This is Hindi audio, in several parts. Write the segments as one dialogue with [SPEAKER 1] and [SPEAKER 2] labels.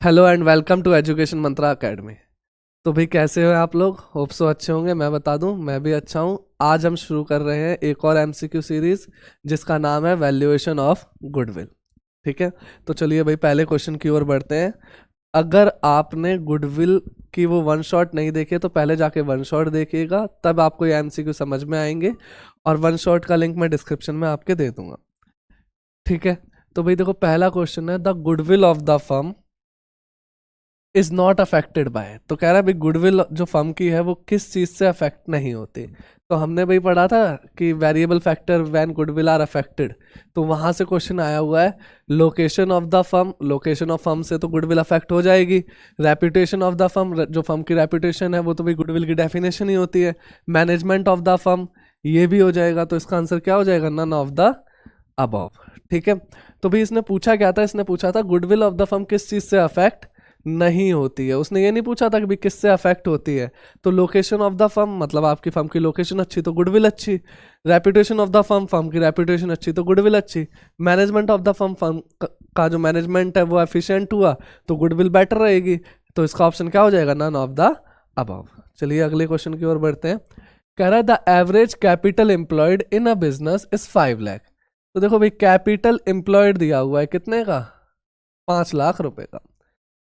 [SPEAKER 1] Hello and welcome to education Mantra academy. तो भाई कैसे हो आप लोग? होप सो अच्छे होंगे। मैं बता दूं, मैं भी अच्छा हूं। आज हम शुरू कर रहे हैं एक और एमसीक्यू सीरीज जिसका नाम है वैल्यूएशन ऑफ गुडविल। ठीक है, तो चलिए भाई पहले क्वेश्चन की ओर बढ़ते हैं। अगर आपने गुडविल की वो वन शॉट नहीं देखे तो पहले जाके वन शॉट देखिएगा, तब आपको ये एमसीक्यू समझ में आएंगे। और वन शॉट का लिंक मैं डिस्क्रिप्शन में आपके दे दूंगा। ठीक है, तो भाई देखो पहला क्वेश्चन है, the goodwill of the firm is not affected by. तो कह रहा है भाई गुडविल जो फर्म की है वो किस चीज से अफेक्ट नहीं होती। तो हमने भाई पढ़ा था कि variable factor when goodwill are affected. तो वहां से क्वेश्चन आया हुआ है location of the firm. Location of firm से तो गुडविल अफेक्ट हो जाएगी। रेपुटेशन ऑफ द फर्म, जो फर्म की रेपुटेशन है वो तो भाई गुडविल की डेफिनेशन ही होती है। मैनेजमेंट ऑफ द फर्म, ये भी हो जाएगा। तो इसका आंसर क्या हो जाएगा? None of the above. ठीक है, तो भाई इसने पूछा क्या था? इसने पूछा था गुडविल ऑफ द फर्म किस चीज से अफेक्ट नहीं होती है। उसने ये नहीं पूछा था कि भाई किससे अफेक्ट होती है। तो लोकेशन ऑफ द फर्म मतलब आपकी फर्म की लोकेशन अच्छी तो गुडविल अच्छी। Reputation of the firm, firm की रेपुटेशन अच्छी तो गुडविल अच्छी। Management of the firm, firm का जो मैनेजमेंट है वो एफिशिएंट हुआ तो गुडविल बेटर रहेगी। तो इसका ऑप्शन क्या हो जाएगा? None of the above. चलिए अगले क्वेश्चन की ओर बढ़ते हैं। कह रहा है the average capital employed in a business is 5 lakh. तो देखो भाई कैपिटल एम्प्लॉयड दिया हुआ है कितने का? 5 लाख रुपए का।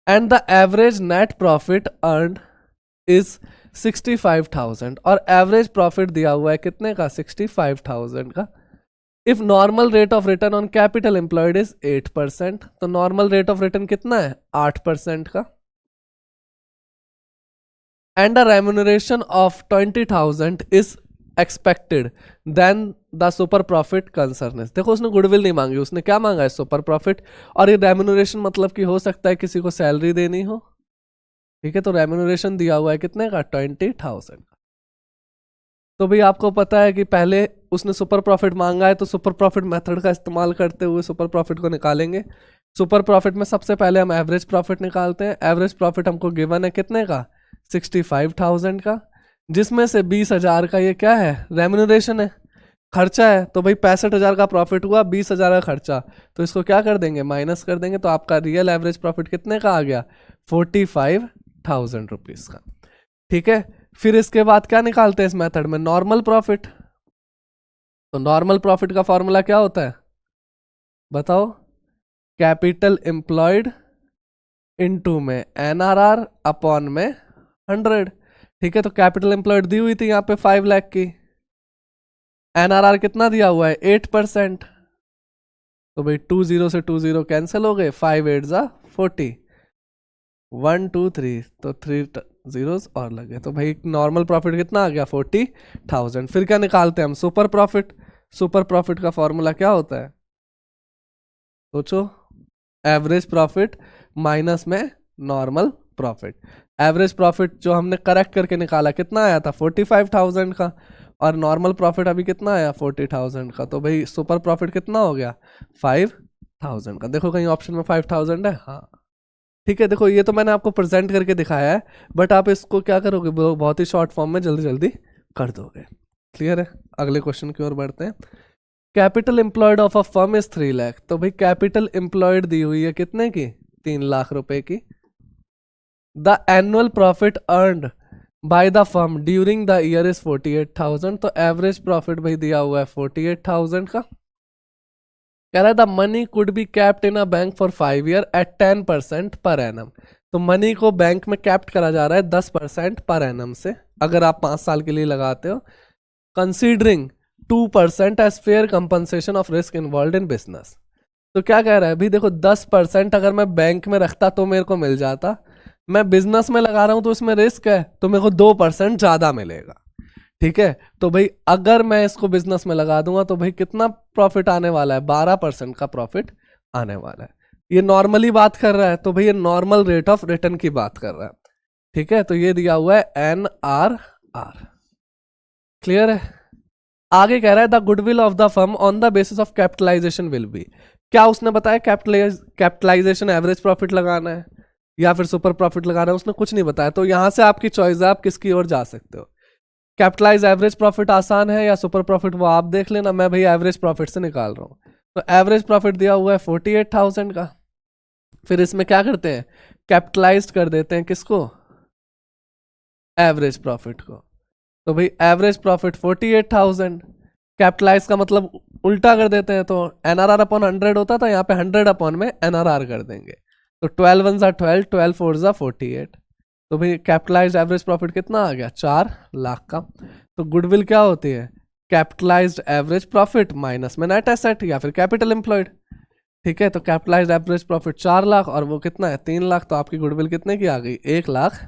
[SPEAKER 1] And the average net profit earn is 65,000। और एवरेज प्रॉफिट दिया हुआ है कितने का? 65,000 का। If normal rate of return on capital employed is 8%। तो नॉर्मल रेट ऑफ रिटर्न कितना है? 8% का। And a remuneration of 20,000 is expected then the super profit concern. देखो उसने गुडविल नहीं मांगी, उसने क्या मांगा है? Super profit. और ये रेम्यूनरेशन मतलब कि हो सकता है किसी को सैलरी देनी हो। ठीक है, तो रेम्यूनरेशन दिया हुआ है कितने का? 20,000। तो भाई आपको पता है कि पहले उसने सुपर प्रॉफिट मांगा है, तो सुपर प्रॉफिट मेथड का इस्तेमाल करते हुए सुपर प्रॉफिट को निकालेंगे। सुपर प्रॉफिट में सबसे पहले हम एवरेज प्रॉफिट निकालते हैं। एवरेज प्रॉफिट हमको गिवन है कितने का? 65,000 का। जिसमें से 20,000 का ये क्या है? रेम्यूनरेशन है, खर्चा है। तो भाई 65,000 का प्रॉफिट हुआ, 20,000 का खर्चा। तो इसको क्या कर देंगे? माइनस कर देंगे। तो आपका रियल एवरेज प्रॉफिट कितने का आ गया? 45,000 रुपीज का। ठीक है, फिर इसके बाद क्या निकालते हैं इस मेथड में? Normal profit. तो नॉर्मल प्रॉफिट का फॉर्मूला क्या होता है बताओ? कैपिटल एम्प्लॉयड इनटू में एनआरआर अपॉन में 100। ठीक है, तो कैपिटल एम्प्लॉयड दी हुई थी यहाँ पे 5 लाख की। एनआरआर कितना दिया हुआ है? 8%। तो भाई 20 से 20 कैंसिल हो गए। 5 8 जा 40, 1 2 3, तो 3 जीरोस और लगे। तो भाई नॉर्मल प्रॉफिट कितना आ गया? 40,000। फिर क्या निकालते हैं हम? Super profit. सुपर प्रॉफिट का फॉर्मूला क्या होता है? सोचो। एवरेज प्रॉफिट माइनस में नॉर्मल प्रॉफिट। एवरेज प्रॉफिट जो हमने करेक्ट करके निकाला कितना आया था? 45,000 का। और नॉर्मल प्रॉफिट अभी कितना आया? 40,000 का। तो भाई सुपर प्रॉफिट कितना हो गया? 5,000 का। देखो कहीं ऑप्शन में 5,000 है? हाँ। ठीक है, देखो ये तो मैंने आपको प्रेजेंट करके दिखाया है, बट आप इसको क्या करोगे? बहुत ही शॉर्ट फॉर्म में जल्दी जल्दी कर दोगे। क्लियर है? अगले क्वेश्चन की ओर बढ़ते हैं। Capital employed of a firm is 3 lakh. तो भाई कैपिटल एम्प्लॉयड दी हुई है कितने की? 3 लाख रुपए की। The annual profit earned by the firm during the year is 48,000। तो एवरेज प्रॉफिट भाई दिया हुआ है 48,000 का। कह रहा है the money could be kept in a bank for 5 year at 10% per annum. तो मनी को बैंक में कैप्ट करा जा रहा है 10% पर एनम से, अगर आप 5 साल के लिए लगाते हो। Considering 2% as fair compensation of risk involve in business. तो क्या कह रहा है? भाई देखो 10% अगर मैं बैंक में रखता तो मेरे को मिल जाता, मैं बिजनेस में लगा रहा हूं तो इसमें रिस्क है तो मेरे को 2% ज्यादा मिलेगा। ठीक है, तो भाई अगर मैं इसको बिजनेस में लगा दूंगा तो भाई कितना प्रॉफिट आने वाला है? 12% का प्रॉफिट आने वाला है। ये नॉर्मली बात कर रहा है, तो भाई ये नॉर्मल रेट ऑफ रिटर्न की बात कर रहा है। ठीक है, तो ये दिया हुआ है NRR। क्लियर है? आगे कह रहा है the goodwill of the firm on the basis of capitalisation will be. क्या उसने बताया? कैपिटलाइजेशन एवरेज प्रॉफिट लगाना है या फिर सुपर प्रॉफिट लगाना है? उसने कुछ नहीं बताया। तो यहां से आपकी चॉइस है, आप किसकी ओर जा सकते हो। कैपिटलाइज एवरेज प्रॉफिट आसान है या सुपर प्रॉफिट, वो आप देख लेना। मैं भाई एवरेज प्रॉफिट से निकाल रहा हूं। तो एवरेज प्रॉफिट दिया हुआ है 48,000 का। फिर इसमें क्या करते हैं, कैपिटलाइज्ड कर देते हैं किसको, एवरेज प्रॉफिट को। तो भाई एवरेज प्रॉफिट 48,000, कैपिटलाइज का मतलब उल्टा कर देते हैं, तो एनआरआर अपॉन 100 होता था, यहाँ पे 100 अपॉन में एनआरआर कर देंगे। तो 12 1 जा 12, 12 4 जा 48। तो भाई कैपिटलाइज एवरेज प्रॉफिट कितना आ गया, 4 लाख का। तो गुडविल क्या होती है, कैपिटलाइज्ड एवरेज प्रॉफिट माइनस में नेट एसेट या फिर कैपिटल एम्प्लॉयड। ठीक है, तो कैपिटलाइज्ड एवरेज प्रॉफिट 4 लाख और वो कितना है, 3 लाख। तो आपकी गुडविल कितने की आ गई, 1 लाख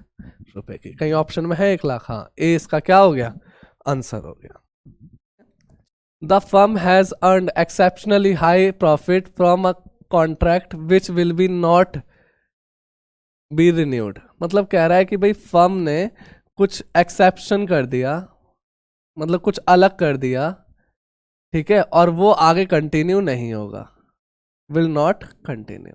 [SPEAKER 1] रुपए की। कहीं ऑप्शन में है 1 लाख, हाँ, ए इसका क्या हो गया, आंसर हो गया। The firm has earned exceptionally high profit from a contract which will be not be renewed. मतलब कह रहा है कि भाई फर्म ने कुछ एक्सेप्शन कर दिया, मतलब कुछ अलग कर दिया, ठीक है, और वो आगे कंटिन्यू नहीं होगा, विल नॉट कंटिन्यू।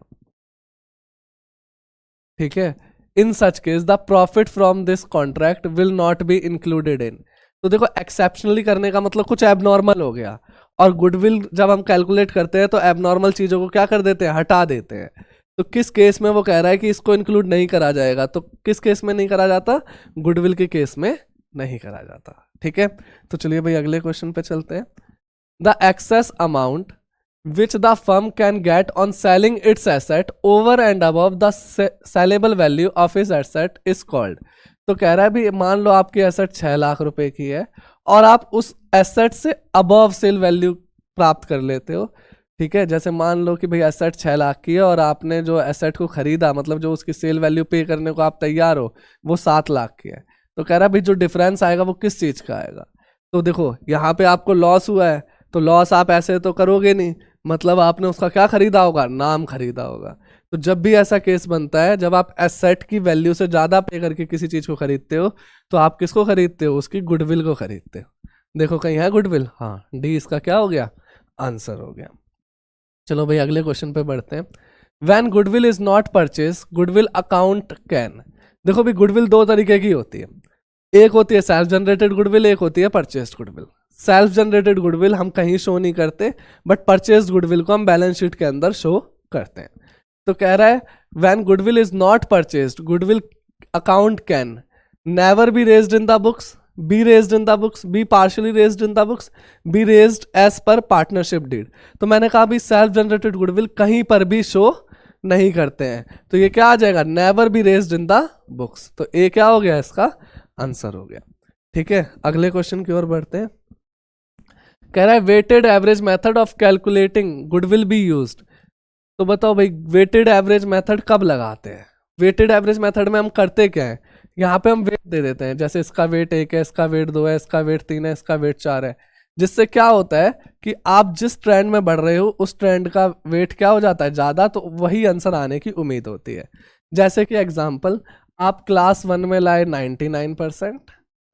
[SPEAKER 1] ठीक है, in such case the profit from this contract will not be included in. तो देखो एक्सेप्शनली करने का मतलब कुछ एबनॉर्मल हो गया, और गुडविल जब हम कैलकुलेट करते हैं तो एबनॉर्मल चीजों को क्या कर देते हैं, हटा देते हैं। तो किस केस में वो कह रहा है कि इसको इंक्लूड नहीं करा जाएगा, तो किस केस में नहीं करा जाता, गुडविल के केस में नहीं करा जाता। ठीक है, तो चलिए भाई अगले क्वेश्चन पे चलते हैं। The excess amount which the firm can get on selling its asset over and above the sellable value of its asset is called। तो कह रहा है भी मान लो आपकी एसेट 6 लाख रुपए की है और आप उस एसेट से अबव सेल वैल्यू प्राप्त कर लेते हो। ठीक है, जैसे मान लो कि भाई एसेट 6 लाख की है और आपने जो एसेट को खरीदा, मतलब जो उसकी सेल वैल्यू पे करने को आप तैयार हो, वो 7 लाख की है। तो कह रहा है भाई जो डिफरेंस आएगा वो किस चीज का आएगा। तो देखो यहाँ पे आपको लॉस हुआ है, तो लॉस आप ऐसे तो करोगे नहीं, मतलब आपने उसका क्या खरीदा होगा, नाम खरीदा होगा। तो जब भी ऐसा केस बनता है, जब आप एसेट की वैल्यू से ज्यादा पे करके किसी चीज को खरीदते हो, तो आप किसको खरीदते हो, उसकी गुडविल को खरीदते हो। देखो कहीं है गुडविल, हाँ, डी इसका क्या हो गया, आंसर हो गया। चलो भाई अगले क्वेश्चन पे बढ़ते हैं। When goodwill is not purchase goodwill account can. देखो भाई गुडविल दो तरीके की होती है, एक होती है सेल्फ जनरेटेड गुडविल, एक होती है purchased goodwill. Self generated goodwill हम कहीं शो नहीं करते, बट परचेस्ड गुडविल को हम बैलेंस शीट के अंदर शो करते हैं। तो कह रहा है when goodwill is not purchased goodwill account can never be raised in the books, be raised in the books, be partially raised in the books, be raised as per partnership deed. तो मैंने कहा भी सेल्फ जनरेटेड गुडविल कहीं पर भी शो नहीं करते हैं, तो ये क्या आ जाएगा, never be raised in the books. तो ए क्या हो गया, इसका आंसर हो गया। ठीक है, अगले क्वेश्चन की ओर बढ़ते हैं। कह रहा है weighted average method of calculating goodwill be used. तो बताओ भाई वेटेड एवरेज मेथड कब लगाते हैं। वेटेड एवरेज मेथड में हम करते क्या है, यहाँ पे हम वेट दे देते हैं, जैसे इसका वेट 1 है, इसका वेट 2 है, इसका वेट 3 है, इसका वेट 4 है। जिससे क्या होता है कि आप जिस ट्रेंड में बढ़ रहे हो उस ट्रेंड का वेट क्या हो जाता है, ज्यादा, तो वही आंसर आने की उम्मीद होती है। जैसे कि एग्जाम्पल, आप क्लास 1 में लाए 99%,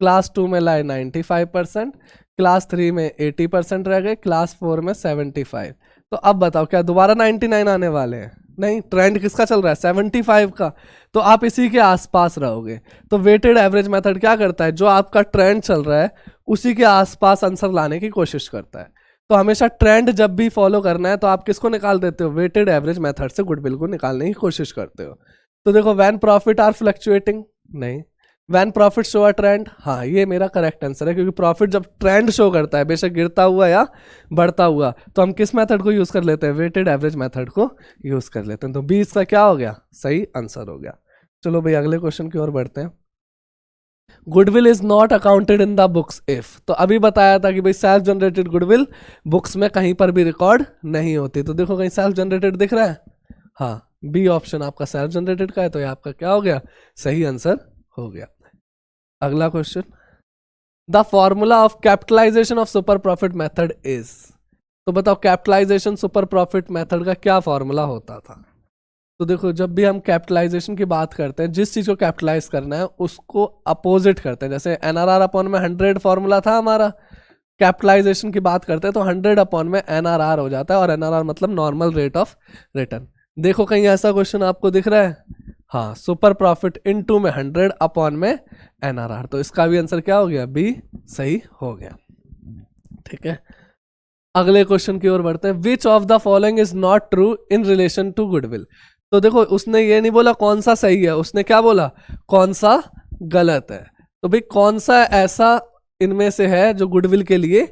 [SPEAKER 1] क्लास 2 में लाए 95%, क्लास 3 में 80% रह गए, क्लास 4 में 75। तो अब बताओ क्या दोबारा 99 आने वाले हैं, नहीं, ट्रेंड किसका चल रहा है, 75 का। तो आप इसी के आसपास रहोगे। तो वेटेड एवरेज मेथड क्या करता है, जो आपका ट्रेंड चल रहा है उसी के आसपास आंसर लाने की कोशिश करता है। तो हमेशा ट्रेंड जब भी फॉलो करना है तो आप किसको निकाल देते हो, वेटेड एवरेज मेथड से गुडविल को निकालने की कोशिश करते हो। तो देखो व्हेन प्रॉफिट आर फ्लक्चुएटिंग, नहीं, when profit show a trend, हाँ ये मेरा करेक्ट आंसर है, क्योंकि प्रॉफिट जब ट्रेंड शो करता है, बेशक गिरता हुआ या बढ़ता हुआ, तो हम किस मेथड को यूज कर लेते हैं, वेटेड एवरेज मेथड को यूज कर लेते हैं। तो बी इसका क्या हो गया, सही आंसर हो गया। चलो भाई अगले क्वेश्चन की ओर बढ़ते हैं। Goodwill is not accounted in the books if. तो अभी बताया था कि भाई सेल्फ जनरेटेड गुडविल बुक्स में कहीं पर भी रिकॉर्ड नहीं होती। तो देखो कहीं सेल्फ जनरेटेड दिख रहा है, हाँ, बी ऑप्शन आपका सेल्फ जनरेटेड का है, तो ये आपका क्या हो गया, सही आंसर हो गया। अगला question, the formula of capitalisation of super profit method is. तो बताओ कैपिटलाइजेशन सुपर प्रॉफिट मेथड का क्या फॉर्मूला होता था। तो देखो जब भी हम कैपिटलाइजेशन की बात करते हैं, जिस चीज को कैपिटलाइज करना है उसको अपोजिट करते हैं। जैसे एनआरआर अपॉन में 100 फॉर्मूला था हमारा, कैपिटलाइजेशन की बात करते हैं तो 100 अपॉन में एनआरआर हो जाता है, और एनआरआर मतलब नॉर्मल रेट ऑफ रिटर्न। देखो कहीं ऐसा क्वेश्चन आपको दिख रहा है, हाँ, सुपर प्रॉफिट इनटू में 100 अपॉन में एनआरआर। तो इसका भी आंसर क्या हो गया, बी सही हो गया। ठीक है, अगले क्वेश्चन की ओर बढ़ते हैं। Which of the following is not true in relation to goodwill. तो देखो उसने ये नहीं बोला कौन सा सही है, उसने क्या बोला कौन सा गलत है। तो भाई कौन सा ऐसा इनमें से है जो गुडविल के लिए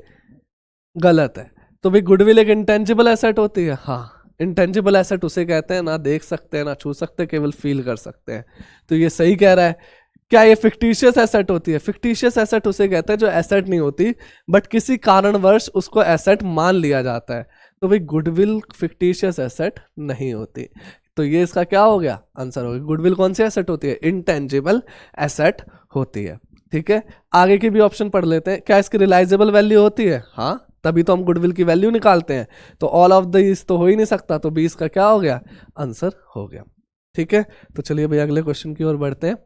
[SPEAKER 1] गलत है। तो भाई गुडविल एक इंटेंजिबल एसेट होती है। हाँ, इंटेंजिबल एसेट उसे कहते हैं ना देख सकते हैं ना छू सकते, केवल फील कर सकते हैं। तो ये सही कह रहा है। क्या ये फिक्टिशियस एसेट होती है? फिक्टिशियस एसेट उसे कहते हैं जो एसेट नहीं होती बट किसी कारणवश उसको एसेट मान लिया जाता है। तो भाई गुडविल फिक्टिशियस एसेट नहीं होती। तो ये इसका क्या हो गया आंसर हो गया। गुडविल कौन सी एसेट होती है? इंटेंजिबल एसेट होती है। ठीक है, आगे की भी ऑप्शन पढ़ लेते हैं। क्या इसकी रिलाइजेबल वैल्यू होती है? हाँ, तभी तो हम गुडविल की वैल्यू निकालते हैं। तो ऑल ऑफ दिस तो हो ही नहीं सकता, तो 20 का क्या हो गया आंसर हो गया। ठीक है, तो चलिए भाई अगले क्वेश्चन की ओर बढ़ते हैं।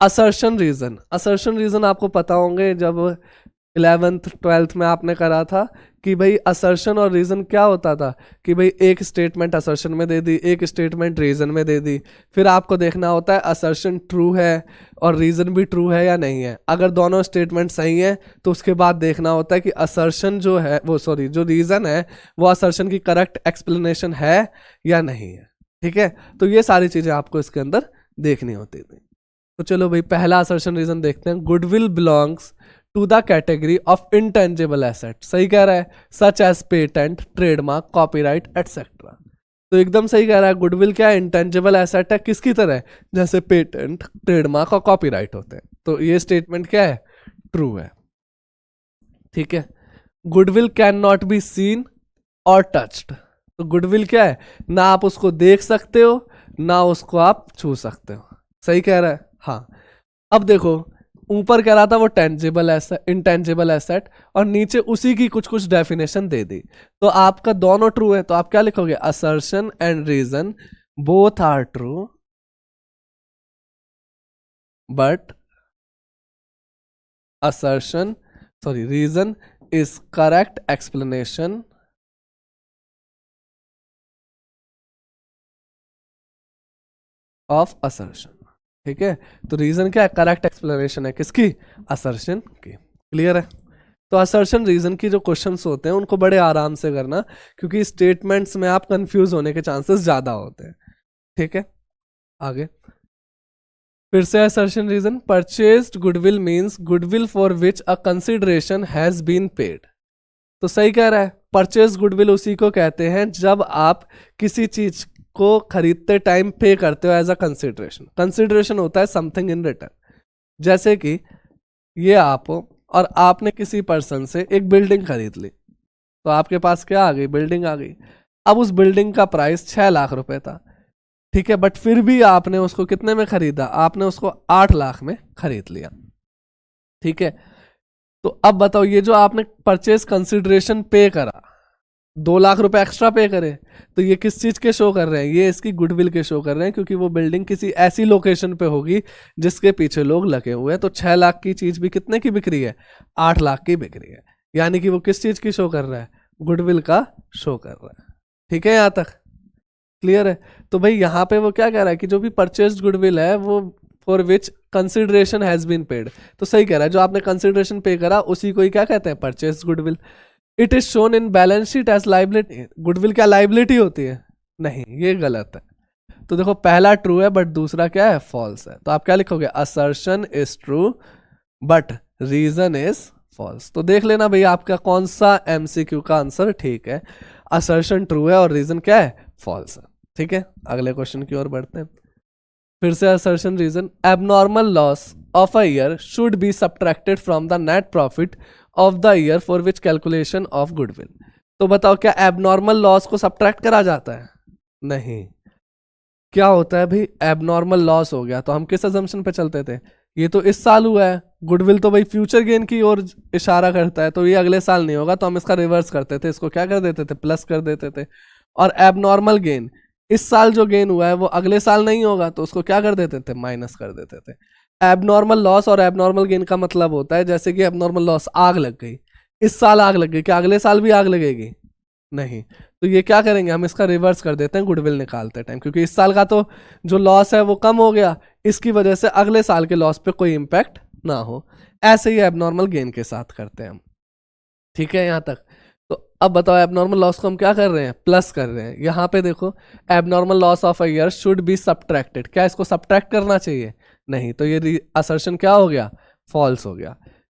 [SPEAKER 1] Assertion reason. असर्शन रीजन आपको पता होंगे, जब 11th 12th में आपने करा था कि भाई असर्शन और रीजन क्या होता था कि भाई एक स्टेटमेंट असर्शन में दे दी, एक स्टेटमेंट रीजन में दे दी, फिर आपको देखना होता है असर्शन ट्रू है और रीजन भी ट्रू है या नहीं है। अगर दोनों स्टेटमेंट सही है तो उसके बाद देखना होता है कि असर्शन जो है वो जो रीजन है वो असर्शन की करेक्ट एक्सप्लेनेशन है या नहीं है। ठीक है, तो ये सारी चीजें आपको इसके अंदर देखनी होती थी। तो चलो भाई पहला असर्शन रीजन देखते हैं। Goodwill belongs to the category of intangible asset. सही कह रहा है, such as patent, trademark, copyright etcetera. तो एकदम सही कह रहा है। गुडविल क्या है? इंटेंजिबल एसेट है। किसकी तरह? जैसे पेटेंट, ट्रेडमार्क और कॉपीराइट होते हैं। तो ये स्टेटमेंट क्या है? ट्रू है। ठीक है, goodwill can not be seen और टच्ड। तो गुडविल क्या है? ना आप उसको देख सकते हो ना उसको आप छू सकते हो। सही कह रहा है। हाँ, अब देखो ऊपर कह रहा था वो टेंजिबल एसेट, इंटेंजिबल एसेट, और नीचे उसी की कुछ कुछ डेफिनेशन दे दी। तो आपका दोनों ट्रू है, तो आप क्या लिखोगे? Assertion and reason both are true but assertion reason is correct explanation of assertion। ठीक है, तो रीजन क्या है? करेक्ट एक्सप्लेनेशन है किसकी? असर्शन की। क्लियर है? तो असर्शन रीजन की जो क्वेश्चंस होते हैं उनको बड़े आराम से करना, क्योंकि स्टेटमेंट्स में आप कंफ्यूज होने के चांसेस ज्यादा होते हैं। ठीक है, आगे फिर से assertion reason. Purchased goodwill means goodwill for which a consideration has been paid. तो सही कह रहा है। परचेज गुडविल उसी को कहते हैं जब आप किसी चीज को खरीदते टाइम पे करते हो एज अ कंसिडरेशन। कंसिडरेशन होता है समथिंग इन रिटर्न। जैसे कि ये आप हो और आपने किसी पर्सन से एक बिल्डिंग खरीद ली, तो आपके पास क्या आ गई? बिल्डिंग आ गई। अब उस बिल्डिंग का प्राइस 6 लाख रुपए था। ठीक है, बट फिर भी आपने उसको कितने में खरीदा? आपने उसको 8 लाख में खरीद लिया। ठीक है, तो अब बताओ ये जो आपने परचेज कंसिडरेशन पे करा, 2 लाख रुपए एक्स्ट्रा पे करे, तो ये किस चीज के शो कर रहे हैं? ये इसकी गुडविल के शो कर रहे हैं, क्योंकि वो बिल्डिंग किसी ऐसी लोकेशन पे होगी जिसके पीछे लोग लगे हुए हैं। तो 6 लाख की चीज भी कितने की बिक रही है? 8 लाख की बिक रही है। यानी कि वो किस चीज की शो कर रहा है? गुडविल का शो कर रहा है। ठीक है, यहां तक क्लियर है? तो भाई यहाँ पे वो क्या कह रहा है कि जो भी परचेज गुडविल है वो for which consideration has been paid. तो सही कह रहा है, जो आपने कंसिडरेशन पे करा उसी को ही क्या कहते हैं? Purchase goodwill. It is shown in balance sheet as liability. Goodwill क्या लाइबिलिटी होती है? नहीं, ये गलत है। तो देखो पहला ट्रू है बट दूसरा क्या है? फॉल्स है। तो आप क्या लिखोगे? Assertion is true but reason is false. तो देख लेना भाई आपका कौन सा एमसीक्यू का आंसर ठीक है। असर्शन ट्रू है और रीजन क्या है? फॉल्स है। ठीक है, अगले क्वेश्चन की ओर बढ़ते हैं। फिर से assertion reason. Abnormal loss of a year should be subtracted from the net profit of the year for which calculation of goodwill. तो बताओ क्या एबनॉर्मल लॉस को सब्ट्रैक्ट करा जाता है? नहीं। क्या होता है भाई? एबनॉर्मल लॉस हो गया तो हम किस अजम्पशन पे चलते थे? ये तो इस साल हुआ है। गुडविल तो भाई फ्यूचर गेन की ओर इशारा करता है, तो ये अगले साल नहीं होगा, तो हम इसका रिवर्स करते थे, इसको क्या कर देते थे? प्लस कर देते थे। और एबनॉर्मल गेन, इस साल जो गेन हुआ है वो अगले साल नहीं होगा, तो उसको क्या कर देते थे? माइनस कर देते थे। एबनॉर्मल लॉस और एबनॉर्मल गेन का मतलब होता है, जैसे कि एबनॉर्मल लॉस, आग लग गई, इस साल आग लग गई, क्या अगले साल भी आग लगेगी? नहीं। तो ये क्या करेंगे? हम इसका रिवर्स कर देते हैं गुडविल निकालते टाइम, क्योंकि इस साल का तो जो लॉस है वो कम हो गया, इसकी वजह से अगले साल के लॉस पे कोई इंपैक्ट ना हो। ऐसे ही एबनॉर्मल गेन के साथ करते हैं हम। ठीक है, यहां तक। तो अब बताओ एबनॉर्मल लॉस को हम क्या कर रहे हैं, प्लस कर रहे हैं। यहाँ पे देखो abnormal loss of a year should B subtracted, क्या इसको सबट्रैक्ट करना चाहिए, नहीं, तो ये असर्शन क्या हो गया, फॉल्स हो गया।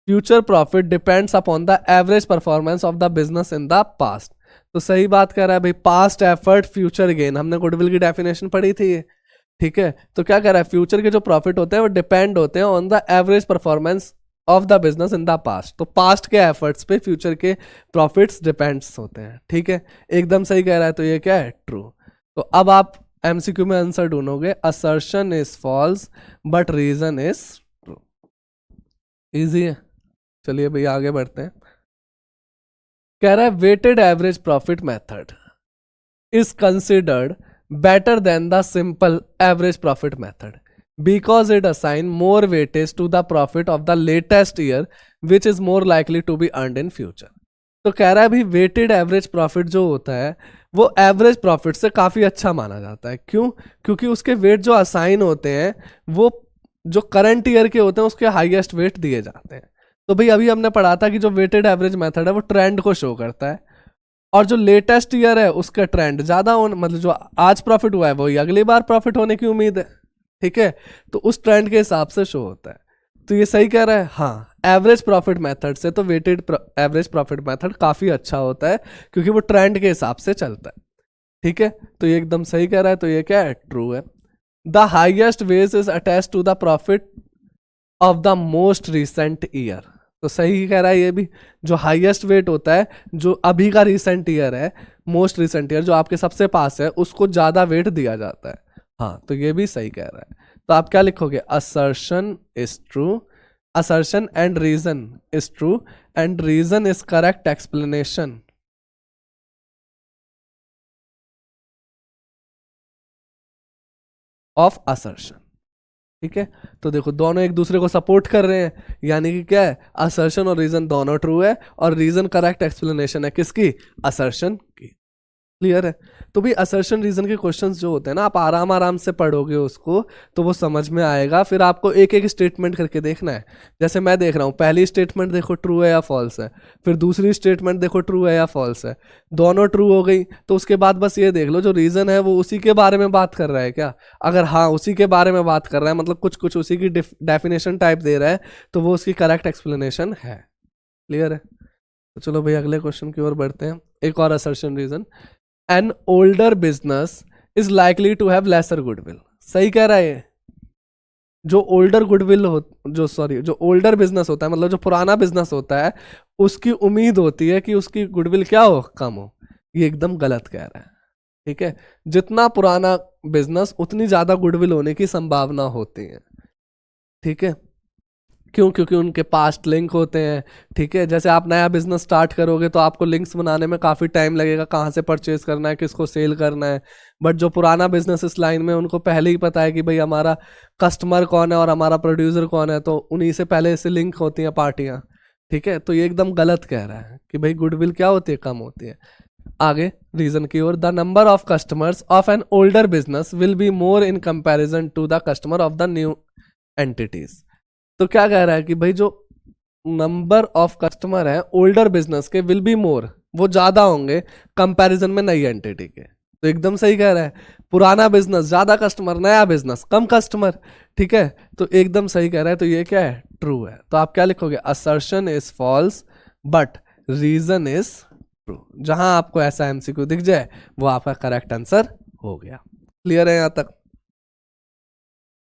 [SPEAKER 1] Future profit depends upon the average performance of the business in the past, तो सही बात कर रहा है भाई, पास्ट एफर्ट फ्यूचर गेन, हमने गुडविल की डेफिनेशन पढ़ी थी ये, ठीक है। तो क्या कह रहा है, फ्यूचर के जो प्रॉफिट होते हैं वो डिपेंड होते हैं on the average performance of the business in the past, तो पास्ट के एफर्ट्स पे फ्यूचर के प्रॉफिट्स डिपेंड्स होते हैं, ठीक है, एकदम सही कह रहा है, तो ये क्या है, ट्रू। तो अब आप एमसीक्यू में आंसर ढूंढोगे, assertion is false but reason is true, easy है। चलिए भैया आगे बढ़ते हैं। कह रहा है weighted average profit method is considered better than the simple average profit method because it assign more weightage to the profit of the latest year which is more likely to be earned in future। तो कह रहा है भाई वेटेड एवरेज प्रॉफिट जो होता है वो एवरेज प्रॉफिट से काफ़ी अच्छा माना जाता है, क्यों, क्योंकि उसके वेट जो असाइन होते हैं वो जो करंट ईयर के होते हैं उसके हाईएस्ट वेट दिए जाते हैं। तो भाई अभी हमने पढ़ा था कि जो वेटेड एवरेज मेथड है वो ट्रेंड को शो करता है, और जो लेटेस्ट ईयर है उसका ट्रेंड ज्यादा होने, मतलब जो आज प्रॉफिट हुआ है वही अगली बार प्रॉफिट होने की उम्मीद है, ठीक है, तो उस ट्रेंड के हिसाब से शो होता है। तो ये सही कह रहा है, हाँ, एवरेज प्रॉफिट मेथड से तो वेटेड एवरेज प्रॉफिट मेथड काफी अच्छा होता है क्योंकि वो ट्रेंड के हिसाब से चलता है, ठीक है, तो ये एकदम सही कह रहा है, तो ये क्या है, ट्रू है। The highest weight is attach to the profit of the most recent year, तो सही कह रहा है ये भी, जो हाईएस्ट वेट होता है जो अभी का रिसेंट ईयर है, मोस्ट रिसेंट ईयर जो आपके सबसे पास है उसको ज्यादा वेट दिया जाता है, हाँ, तो ये भी सही कह रहा है। तो आप क्या लिखोगे, assertion is true, assertion and reason is true and reason is correct explanation of assertion, ठीक है। तो देखो दोनों एक दूसरे को सपोर्ट कर रहे हैं, यानी कि क्या है, असर्शन और रीजन दोनों ट्रू है और रीजन करेक्ट एक्सप्लेनेशन है किसकी, असर्शन की, क्लियर है। तो भी असर्शन रीजन के क्वेश्चंस जो होते हैं ना, आप आराम आराम से पढ़ोगे उसको तो वो समझ में आएगा, फिर आपको एक एक स्टेटमेंट करके देखना है। जैसे मैं देख रहा हूँ, पहली स्टेटमेंट देखो ट्रू है या फॉल्स है, फिर दूसरी स्टेटमेंट देखो ट्रू है या फॉल्स है, दोनों ट्रू हो गई तो उसके बाद बस ये देख लो जो रीजन है वो उसी के बारे में बात कर रहा है क्या, अगर हाँ उसी के बारे में बात कर रहा है, मतलब कुछ कुछ उसी की डेफिनेशन टाइप दे रहा है, तो वो उसकी करेक्ट एक्सप्लेनेशन है, क्लियर है। तो चलो भाई अगले क्वेश्चन की ओर बढ़ते हैं। एक और assertion reason, an older business is likely to have lesser goodwill, सही कह रहा है, जो ओल्डर गुडविल हो, जो ओल्डर बिजनेस होता है, मतलब जो पुराना बिजनेस होता है उसकी उम्मीद होती है कि उसकी गुडविल क्या हो, कम हो, ये एकदम गलत कह रहा है, ठीक है, जितना पुराना बिजनेस उतनी ज्यादा गुडविल होने की संभावना होती है, ठीक है, क्यों, क्योंकि उनके पास्ट लिंक होते हैं, ठीक है, जैसे आप नया बिजनेस स्टार्ट करोगे तो आपको लिंक्स बनाने में काफ़ी टाइम लगेगा, कहाँ से परचेज करना है, किसको सेल करना है, बट जो पुराना बिजनेस इस लाइन में उनको पहले ही पता है कि भाई हमारा कस्टमर कौन है और हमारा प्रोड्यूसर कौन है, तो उन्हीं से पहले से लिंक होती हैं पार्टियाँ, ठीक है, तो ये एकदम गलत कह रहा है कि भाई गुडविल क्या होती है, कम होती है। आगे रीजन की ओर, the number of customers of an older business will be more in comparison to the customer of the new entities, तो क्या कह रहा है कि भाई जो नंबर ऑफ कस्टमर है ओल्डर बिजनेस के विल बी मोर, वो ज्यादा होंगे कंपैरिजन में नई एंटिटी के, तो एकदम सही कह रहा है, पुराना बिजनेस ज्यादा कस्टमर, नया बिजनेस कम कस्टमर, ठीक है, तो एकदम सही कह रहा है, तो ये क्या है, ट्रू है। तो आप क्या लिखोगे, assertion is false but reason is true, जहां आपको ऐसा एमसीक्यू दिख जाए वो आपका करेक्ट आंसर हो गया, क्लियर है यहां तक।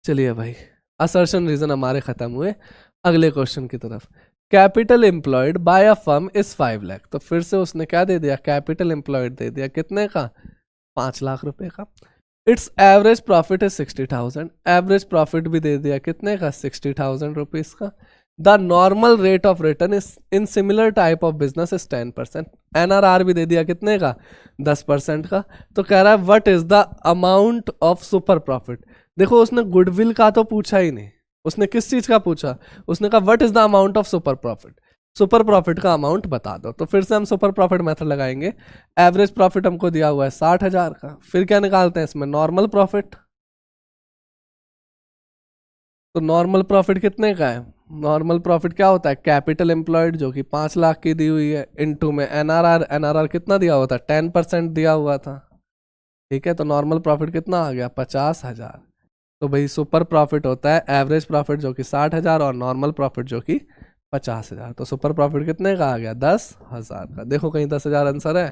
[SPEAKER 1] चलिए भाई असर्शन रीजन हमारे खत्म हुए, अगले क्वेश्चन की तरफ। Capital employed by a firm is 5 lakh, तो फिर से उसने क्या दे दिया, कैपिटल एम्प्लॉयड दे दिया, कितने का, 5 लाख रुपए का। It's average profit is 60,000, average profit भी दे दिया कितने का, 60,000 रुपीज का। The normal rate of return is in similar type of business is 10%, NRR भी दे दिया कितने का, 10% का। तो कह रहा है what is the amount of super profit, देखो उसने गुडविल का तो पूछा ही नहीं, उसने किस चीज का पूछा, उसने कहा what is the amount of super profit, super profit का अमाउंट बता दो। तो फिर से हम सुपर प्रॉफिट मेथड लगाएंगे, एवरेज प्रॉफिट हमको दिया हुआ है 60,000 का, फिर क्या निकालते हैं इसमें, नॉर्मल प्रॉफिट, तो नॉर्मल प्रॉफिट कितने का है? नॉर्मल प्रॉफिट क्या होता है? कैपिटल एम्प्लॉयड जो कि 5 लाख की दी हुई है, इनटू में एनआरआर। एनआरआर कितना दिया हुआ था? 10% दिया हुआ था। ठीक है, तो नॉर्मल प्रॉफिट कितना आ गया? 50,000। तो भाई सुपर प्रॉफिट होता है एवरेज प्रॉफिट जो कि 60,000 और नॉर्मल प्रॉफिट जो कि 50,000। तो सुपर प्रॉफिट कितने का आ गया? 10,000 का। देखो कहीं 10,000 आंसर है?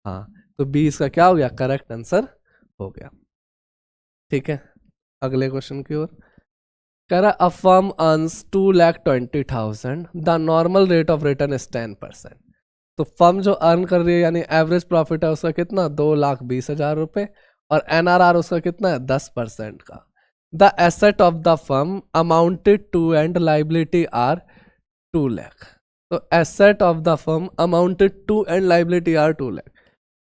[SPEAKER 1] हाँ, तो 20 का क्या हो गया? करेक्ट आंसर हो गया। ठीक है, अगले क्वेश्चन की ओर। कह रहा a firm earns 2,20,000, the normal rate of return is 10%। तो फर्म जो अर्न कर रही है यानी एवरेज प्रॉफिट है उसका कितना? 2,20,000 रुपए, और एनआरआर उसका कितना है? 10% का। The asset of the firm amounted to and liability are 2 lakh. तो asset of the firm amounted to and liability are 2 lakh.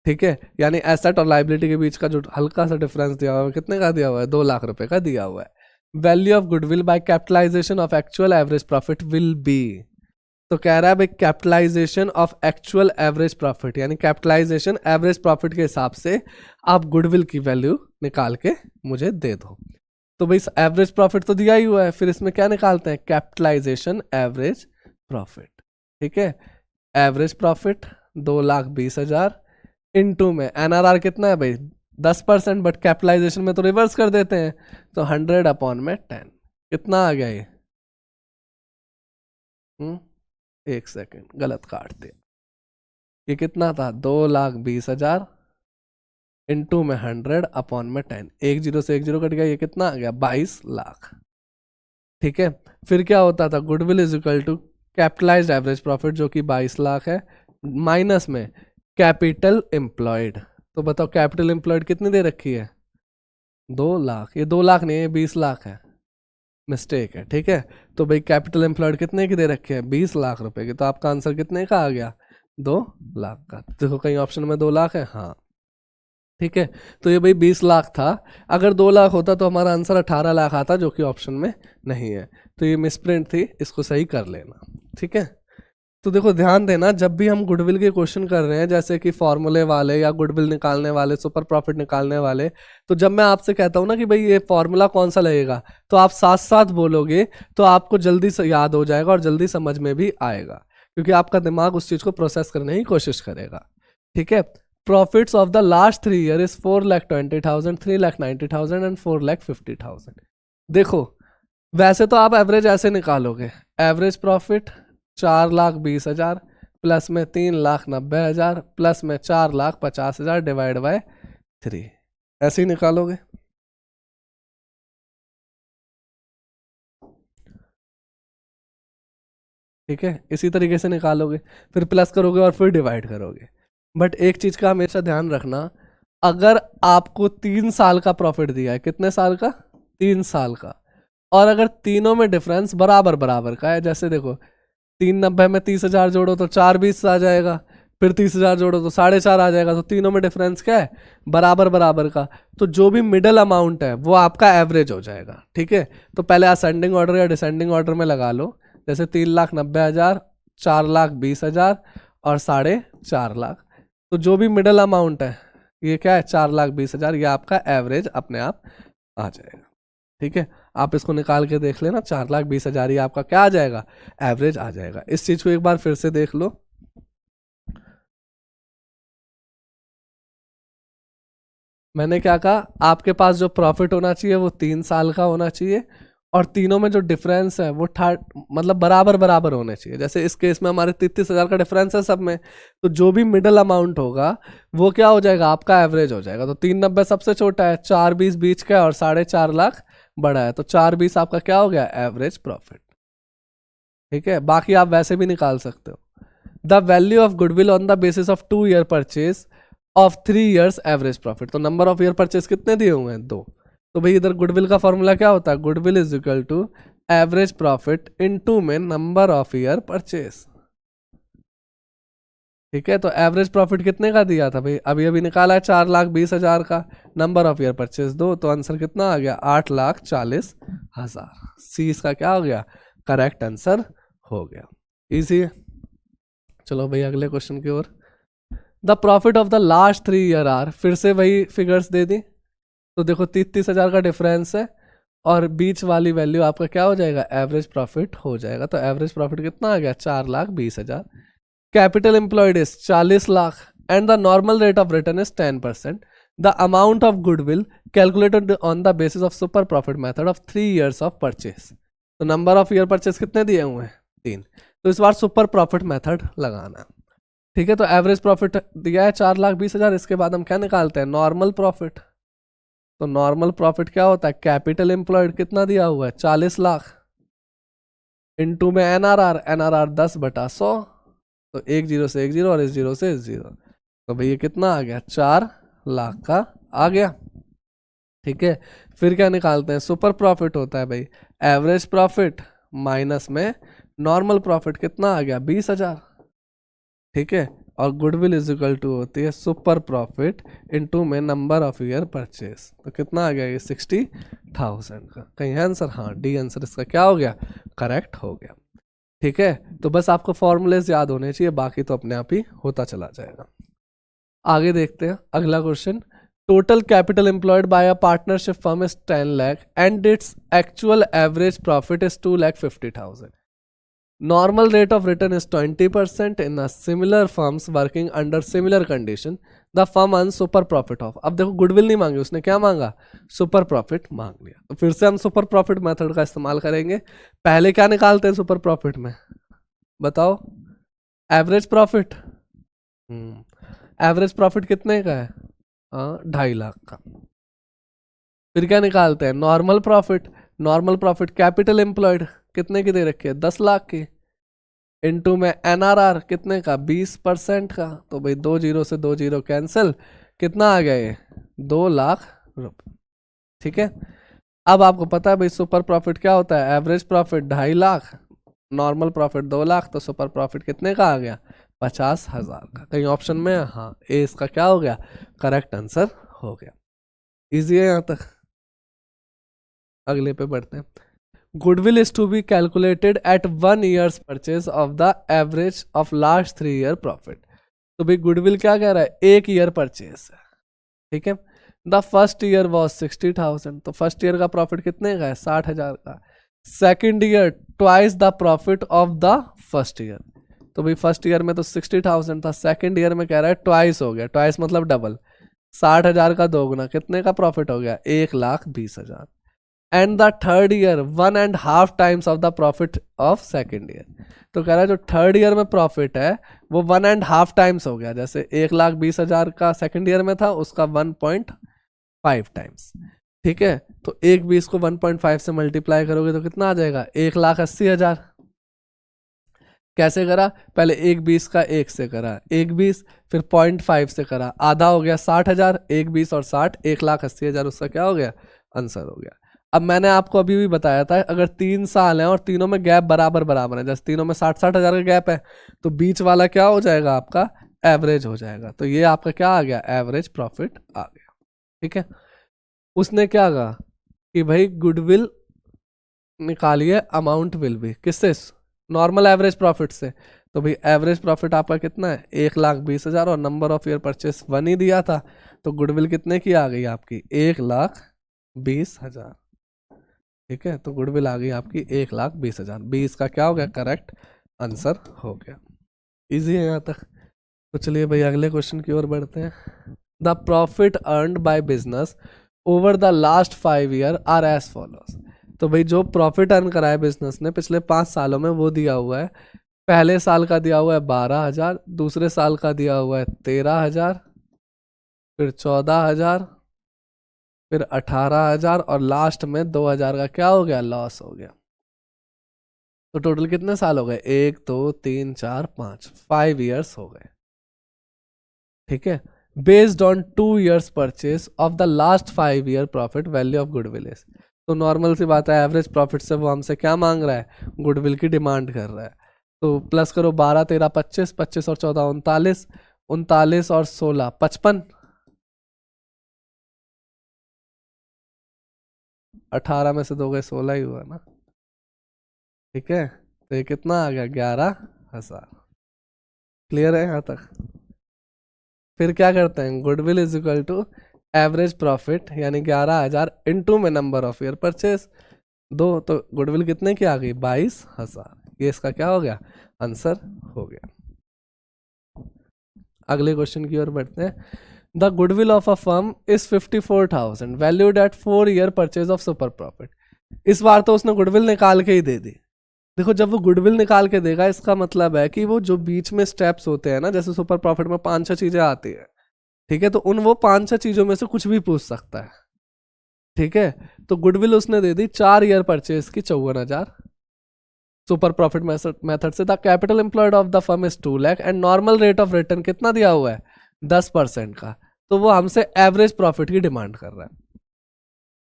[SPEAKER 1] ठीक है, यानी एसेट और लाइबिलिटी के बीच का जो हल्का सा डिफरेंस दिया हुआ है कितने का दिया हुआ है? 2 लाख रुपए का दिया हुआ है। Value of goodwill by capitalization of actual average profit will be. तो कह रहा है भाई capitalization of actual average profit, यानी कैपिटलाइजेशन एवरेज प्रॉफिट के हिसाब से आप गुडविल की वैल्यू निकाल के मुझे दे दो। तो भाई एवरेज प्रॉफिट तो दिया ही हुआ है, फिर इसमें क्या निकालते हैं? Capitalization average profit. ठीक है, एवरेज प्रॉफिट 2,20,000 इनटू में एनआरआर कितना है भाई? 10%, बट कैपिटलाइजेशन में तो रिवर्स कर देते हैं, तो 100/10। कितना आ गया ये? एक सेकेंड, गलत काट दिया। ये कितना था? 2,20,000 इनटू में 100/10। 1 0 से 1 0 कट गया, ये कितना आ गया? 22 लाख। ठीक है, फिर क्या होता था? Goodwill is equal to capitalized average profit जो कि 22 लाख है, माइनस में कैपिटल एम्प्लॉयड। तो बताओ कैपिटल एम्प्लॉयड कितनी दे रखी है? 2 लाख। ये 2 लाख नहीं है, 20 लाख है, मिस्टेक है। ठीक है, तो भाई कैपिटल एम्प्लॉयड कितने की दे रखे हैं? 20 लाख रुपए की। तो आपका आंसर कितने का आ गया? 2 लाख का। देखो कहीं ऑप्शन में 2 लाख है, हाँ। ठीक है, तो ये भाई 20 लाख था। अगर 2 लाख होता तो हमारा आंसर 18 लाख आता, जो कि ऑप्शन में नहीं है। तो ये मिसप्रिंट थी, इसको सही कर लेना। ठीक है, तो देखो ध्यान देना, जब भी हम गुडविल के क्वेश्चन कर रहे हैं जैसे कि फॉर्मूले वाले या गुडविल निकालने वाले, सुपर प्रॉफिट निकालने वाले, तो जब मैं आपसे कहता हूं ना कि भाई ये फॉर्मूला कौन सा लगेगा, तो आप साथ साथ बोलोगे तो आपको जल्दी से याद हो जाएगा और जल्दी समझ में भी आएगा, क्योंकि आपका दिमाग उस चीज को प्रोसेस करने की कोशिश करेगा। ठीक है, profits of the last 3 year is 4,20,000, 3,90,000 and 4,50,000। देखो वैसे तो आप एवरेज ऐसे निकालोगे, एवरेज प्रॉफिट 4,20,000 प्लस में 3,90,000 प्लस में 4,50,000 डिवाइड बाय 3, ऐसे ही निकालोगे। ठीक है, इसी तरीके से निकालोगे, फिर प्लस करोगे और फिर डिवाइड करोगे। बट एक चीज का हमेशा ध्यान रखना, अगर आपको 3 साल का प्रॉफिट दिया है, कितने साल का? 3 साल का, और अगर तीनों में डिफरेंस बराबर बराबर का है, जैसे देखो 390 में 30,000 जोड़ो तो 420 आ जाएगा, फिर 30,000 जोड़ो तो 4.5 आ जाएगा, तो तीनों में डिफरेंस क्या है? बराबर बराबर का। तो जो भी मिडल अमाउंट है वो आपका एवरेज हो जाएगा। ठीक है, तो पहले असेंडिंग ऑर्डर या डिसेंडिंग ऑर्डर में लगा लो, जैसे 3,90,000, 4,20,000 और 4.5 लाख। तो जो भी मिडल अमाउंट है ये क्या है? 4,20,000, ये आपका एवरेज अपने आप आ जाएगा। ठीक है, आप इसको निकाल के देख लेना, 4,20,000 ही आपका क्या आ जाएगा? एवरेज आ जाएगा। इस चीज को एक बार फिर से देख लो। मैंने क्या कहा? आपके पास जो प्रॉफिट होना चाहिए वो 3 साल का होना चाहिए, और तीनों में जो डिफरेंस है वो मतलब बराबर बराबर होने चाहिए। जैसे इस केस में हमारे 33,000 का डिफरेंस है सब में, तो जो भी मिडल अमाउंट होगा वो क्या हो जाएगा? आपका एवरेज हो जाएगा। तो 390 सबसे छोटा है, 420 बीच का है और 4.5 लाख बड़ा है, तो 420 आपका क्या हो गया? Average profit. ठीक है, बाकी आप वैसे भी निकाल सकते हो। The value of goodwill on the basis of 2 year purchase of 3 years average profit. तो नंबर ऑफ ईयर परचेज कितने दिए हुए हैं? 2। तो भाई इधर गुडविल का फॉर्मूला क्या होता है? Goodwill is equal to average profit into में नंबर ऑफ ईयर परचेज। ठीक है, तो एवरेज प्रॉफिट कितने का दिया था भाई? अभी अभी निकाला है 4,20,000 का, नंबर ऑफ ईयर परचेज 2, तो आंसर कितना आ गया? 8,40,000। सी इसका क्या हो गया? करेक्ट आंसर हो गया। इजी है। चलो भाई अगले क्वेश्चन की ओर। The profit of the last 3 year are, फिर से वही फिगर्स दे दी। तो देखो 33,000 का डिफरेंस है और बीच वाली वैल्यू आपका क्या हो जाएगा, एवरेज प्रॉफिट हो जाएगा। तो एवरेज प्रॉफिट कितना आ गया, 4,20,000। Capital employed is 40 lakh and the normal rate of return is 10%। The amount of goodwill calculated on the basis of super profit method of 3 years of purchase. तो नंबर ऑफ ईयर परचेज कितने दिए हुए हैं, 3। तो इस बार सुपर प्रॉफिट मेथड लगाना है। ठीक है, तो एवरेज प्रॉफिट दिया है 4,20,000। इसके बाद हम क्या निकालते हैं, नॉर्मल प्रॉफिट। तो नॉर्मल प्रॉफिट क्या होता है, कैपिटल एम्प्लॉयड कितना दिया हुआ है, 40 लाख, इनटू में एनआरआर, एनआरआर 10/100। तो 1 0 से 1 0 और इस 0 से इस 0। तो भैया कितना आ गया, 4 लाख का आ गया। ठीक है, फिर क्या निकालते हैं, सुपर प्रॉफिट होता है भाई एवरेज प्रॉफिट माइनस में नॉर्मल प्रॉफिट, कितना आ गया, 20,000। ठीक है, और गुडविल इज इक्वल टू होती है सुपर प्रॉफिट इनटू में नंबर ऑफ ईयर परचेज। तो कितना आ गया ये, 60,000 का। कहीं है आंसर, हाँ डी आंसर इसका क्या हो गया, करेक्ट हो गया। ठीक है, तो बस आपको फॉर्मूलेज याद होने चाहिए, बाकी तो अपने आप ही होता चला जाएगा। आगे देखते हैं अगला question. Total capital employed by a partnership firm is 10 lakh and its actual average profit is 2,50,000। Normal rate of return is 20% in a similar firms working under similar condition. The firm earns super profit of। अब देखो गुडविल नहीं मांगी उसने, क्या मांगा, सुपर प्रॉफिट मांग लिया। तो फिर से हम सुपर प्रॉफिट मेथड का इस्तेमाल करेंगे। पहले क्या निकालते हैं सुपर प्रॉफिट में, बताओ, एवरेज प्रॉफिट। एवरेज प्रॉफिट कितने का है, 2.5 लाख का। फिर क्या निकालते हैं, normal profit. Normal profit capital employed कितने की दे रखी है, 10 लाख की, इनटू में एनआरआर कितने का, 20% का। तो भाई 2 0 से 2 0 कैंसिल, कितना आ गया ये, 2 लाख रुपए। ठीक है, अब आपको पता है भाई सुपर प्रॉफिट क्या होता है, average profit 2.5 lakh, normal profit 2 lakh. तो सुपर प्रॉफिट कितने का आ गया, 50,000 का। कहीं ऑप्शन में, हाँ ए इसका क्या हो गया, करेक्ट आंसर हो गया। इजी है यहां तक, अगले पे बढ़ते हैं। Goodwill is to be calculated at 1 year's purchase of the average of last 3 year profit. तो भाई गुडविल क्या कह रहा है, 1 ईयर परचेज है। ठीक है, द फर्स्ट ईयर वॉज 60,000। तो फर्स्ट ईयर का प्रॉफिट कितने का है, 60,000 का। Second year twice the profit of the first year. तो भाई फर्स्ट ईयर में तो 60,000 था, सेकेंड ईयर में कह रहा है ट्वाइस हो गया, ट्वाइस मतलब डबल, 60,000 का दोगुना, कितने का प्रॉफिट हो गया, 1,20,000। And the third year 1.5 times of the profit of second year. तो कह रहा है जो थर्ड ईयर में प्रॉफिट है वो 1.5 times हो गया, जैसे 1,20,000 का सेकेंड ईयर में था, उसका 1.5 times। ठीक है, तो 1,20 को 1.5 से मल्टीप्लाई करोगे तो कितना आ जाएगा, 1,80,000। कैसे करा, पहले 1,20 का 1 से करा, 1,20 फिर 0.5 से करा, आधा हो गया 60,000, 1,20 और 60, 1,80,000 उसका क्या हो गया, आंसर हो गया। अब मैंने आपको अभी भी बताया था अगर 3 साल हैं और तीनों में गैप बराबर बराबर है, जैसे तीनों में 60,000 का गैप है, तो बीच वाला क्या हो जाएगा, आपका एवरेज हो जाएगा। तो ये आपका क्या आ गया, एवरेज प्रॉफिट आ गया। ठीक है, उसने क्या कहा कि भाई गुडविल निकालिए, अमाउंट विल भी, किससे, नॉर्मल एवरेज प्रॉफिट से। तो भाई एवरेज प्रॉफिट आपका कितना है, 1,20,000 और नंबर ऑफ ईयर परचेस 1 ही दिया था। तो गुडविल कितने की आ गई आपकी, 1,20,000। ठीक है, तो गुडविल आ गई आपकी 1,20,000। 20 का क्या हो गया, करेक्ट आंसर हो गया। इजी है यहाँ तक। तो चलिए भाई अगले क्वेश्चन की ओर बढ़ते हैं। The profit earned by business over the last 5 year are as follows. तो भाई जो प्रॉफिट अर्न करा है बिजनेस ने पिछले 5 सालों में वो दिया हुआ है। पहले साल का दिया हुआ है 12,000, दूसरे साल का दिया हुआ है 13,000, फिर 14,000, फिर 18,000 और लास्ट में 2,000 का क्या हो गया, लॉस हो गया। तो टोटल कितने साल हो गए, 1 2 3 4 5, 5 years हो गए। ठीक है, based on 2 years purchase of the last 5 year profit value of goodwill is. तो नॉर्मल सी बात है, एवरेज प्रॉफिट से वो हमसे क्या मांग रहा है, गुडविल की डिमांड कर रहा है। तो प्लस करो 12 13 25, 25 और 14 39, 39 और 16 55, 18 में से 2 गए 16 ही हुआ ना। ठीक है, तो ये कितना आ गया, 11,000। क्लियर है यहाँ तक। फिर क्या करते हैं, goodwill is equal to average profit यानी 11,000 इंटू में नंबर ऑफ ईयर परचेज 2, तो गुडविल कितने की आ गई 22,000। ये इसका क्या हो गया आंसर हो गया। अगले क्वेश्चन की ओर बढ़ते हैं। The goodwill of a firm is 54,000 valued at 4 year purchase of super profit. इस बार तो उसने गुडविल निकाल के ही दे दी। देखो जब वो गुडविल निकाल के देगा इसका मतलब है कि वो जो बीच में स्टेप्स होते हैं ना, जैसे सुपर प्रॉफिट में 5-6 चीजें आती है, ठीक है, तो उन वो 5-6 चीजों में से कुछ भी पूछ सकता है। ठीक है, तो गुडविल उसने दे दी 4 ईयर परचेज की 54,000 सुपर प्रॉफिट मेथड से। The capital employed of the firm is 2 lakh and normal rate of return कितना दिया हुआ है 10% का। तो वो हमसे एवरेज प्रॉफिट की डिमांड कर रहा है।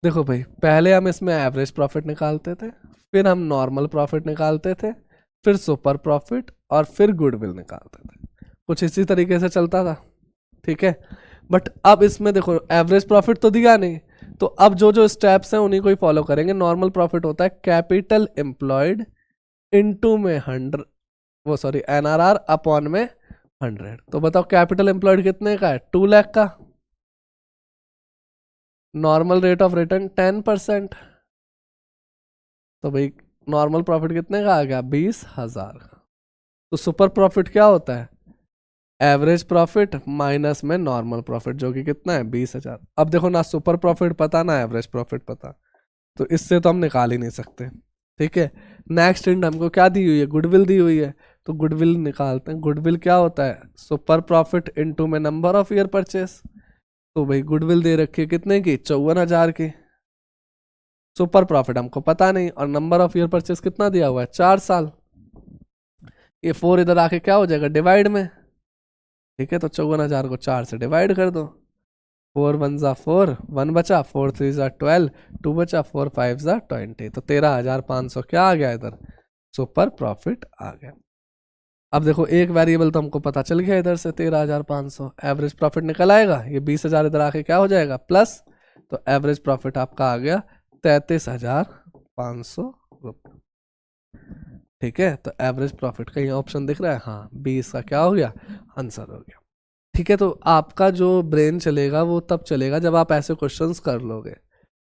[SPEAKER 1] देखो भाई पहले हम इसमें एवरेज प्रॉफिट निकालते थे, फिर हम नॉर्मल प्रॉफिट निकालते थे, फिर सुपर प्रॉफिट और फिर गुडविल निकालते थे। कुछ इसी तरीके से चलता था। ठीक है, बट अब इसमें देखो एवरेज प्रॉफिट तो दिया नहीं, तो अब जो जो स्टेप्स हैं उन्हीं को ही फॉलो करेंगे। नॉर्मल प्रॉफिट होता है कैपिटल एम्प्लॉयड इनटू में 100 वो सॉरी एनआरआर अपॉन में 100। तो बताओ कैपिटल एम्प्लॉयड कितने का है 2 लाख का, नॉर्मल रेट ऑफ रिटर्न 10%, तो भाई नॉर्मल प्रॉफिट कितने का आ गया 20,000 का। तो सुपर प्रॉफिट क्या होता है एवरेज प्रॉफिट माइनस में नॉर्मल प्रॉफिट जो कि कितना है 20,000। अब देखो ना सुपर प्रॉफिट पता ना एवरेज प्रॉफिट पता, तो इससे तो हम निकाल ही नहीं सकते। ठीक है, नेक्स्ट हिंट हमको क्या दी हुई है गुडविल दी हुई है, तो गुडविल निकालते हैं। गुडविल क्या होता है सुपर प्रॉफिट इनटू में नंबर ऑफ ईयर परचेस। तो भाई गुडविल दे रखी है कितने की 54,000 की, सुपर प्रॉफिट हमको पता नहीं, और नंबर ऑफ ईयर परचेस कितना दिया हुआ है 4 साल। ये 4 इधर आके क्या हो जाएगा डिवाइड में। ठीक है, तो 54,000 को 4 से डिवाइड कर दो, 4 1 ज़ा 4, 1 बचा, 4 3 ज़ा 12, 2 बचा, 4 5 ज़ा 20। तो 13,500 क्या आ गया इधर सुपर प्रॉफिट आ गया। अब देखो एक वेरिएबल तो हमको पता चल गया इधर से 13,500, एवरेज प्रॉफिट निकल आएगा, ये 20,000 इधर आके क्या हो जाएगा प्लस, तो एवरेज प्रॉफिट आपका आ गया 33,500 रुपये। ठीक है, तो एवरेज प्रॉफिट का ये ऑप्शन दिख रहा है, हाँ 20 का क्या हो गया आंसर हो गया। ठीक है, तो आपका जो ब्रेन चलेगा वो तब चलेगा जब आप ऐसे क्वेश्चंस कर लोगे।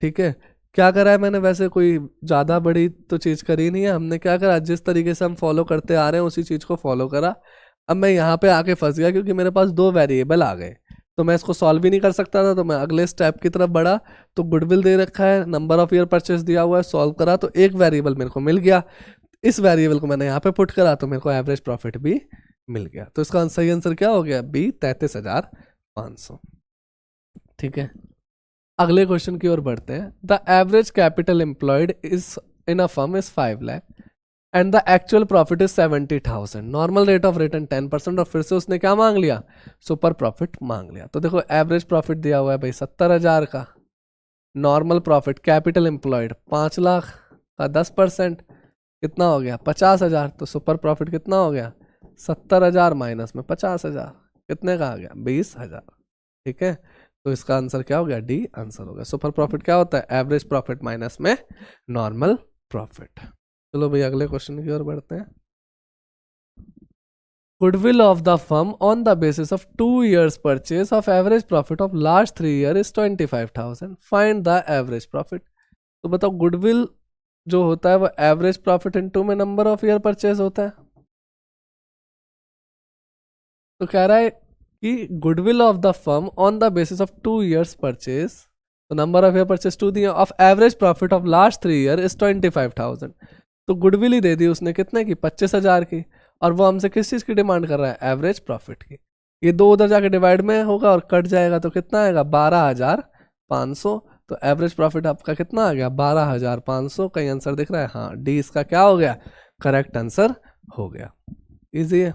[SPEAKER 1] ठीक है, क्या करा है मैंने, वैसे कोई ज़्यादा बड़ी तो चीज़ करी नहीं है। हमने क्या करा जिस तरीके से हम फॉलो करते आ रहे हैं उसी चीज़ को फॉलो करा। अब मैं यहाँ पे आके फंस गया क्योंकि मेरे पास 2 वेरिएबल आ गए, तो मैं इसको सॉल्व भी नहीं कर सकता था। तो मैं अगले स्टेप की तरफ बढ़ा, तो गुडविल दे रखा है, नंबर ऑफ ईयर परचेस दिया हुआ है, सॉल्व करा तो एक वेरिएबल मेरे को मिल गया। इस वेरिएबल को मैंने यहाँ पे पुट करा तो मेरे को एवरेज प्रॉफिट भी मिल गया। तो इसका सही आंसर क्या हो गया बी 33,500। ठीक है, अगले क्वेश्चन की ओर बढ़ते हैं। The average capital employed is in a firm is 5 lakh and the actual profit is 70,000, normal rate of return 10%, और फिर से उसने क्या मांग लिया सुपर प्रॉफिट मांग लिया। तो देखो एवरेज प्रॉफिट दिया हुआ है भाई 70,000 का, normal profit capital employed 5 lakh का 10% कितना हो गया 50,000। तो सुपर प्रॉफिट कितना हो गया 70,000 माइनस में 50,000 कितने का आ गया 20,000। ठीक है, तो इसका आंसर क्या हो गया डी आंसर हो गया। सुपर प्रॉफिट क्या होता है एवरेज प्रॉफिट माइनस में नॉर्मल प्रॉफिट। चलो भाई अगले क्वेश्चन की ओर बढ़ते हैं। Goodwill of the firm on the basis of 2 years purchase of average profit of last 3 year is 25,000, find the average profit. तो बताओ गुडविल जो होता है वो एवरेज प्रॉफिट इनटू में नंबर ऑफ ईयर परचेज होता है। तो कह रहा है कि goodwill of the firm on the basis of 2 years purchase, तो नंबर ऑफ ईयर परचेज 2 दिया, of average profit of last 3 year is 25,000। तो गुडविल ही दे दी उसने कितने की 25,000 की, और वो हमसे किस चीज़ की डिमांड कर रहा है एवरेज प्रॉफिट की। ये 2 उधर जाके डिवाइड में होगा और कट जाएगा, तो कितना आएगा 12,500। तो एवरेज प्रॉफिट आपका कितना आ गया 12,500। कहीं आंसर दिख रहा है, हाँ डी इसका क्या हो गया करेक्ट आंसर हो गया। इजी है।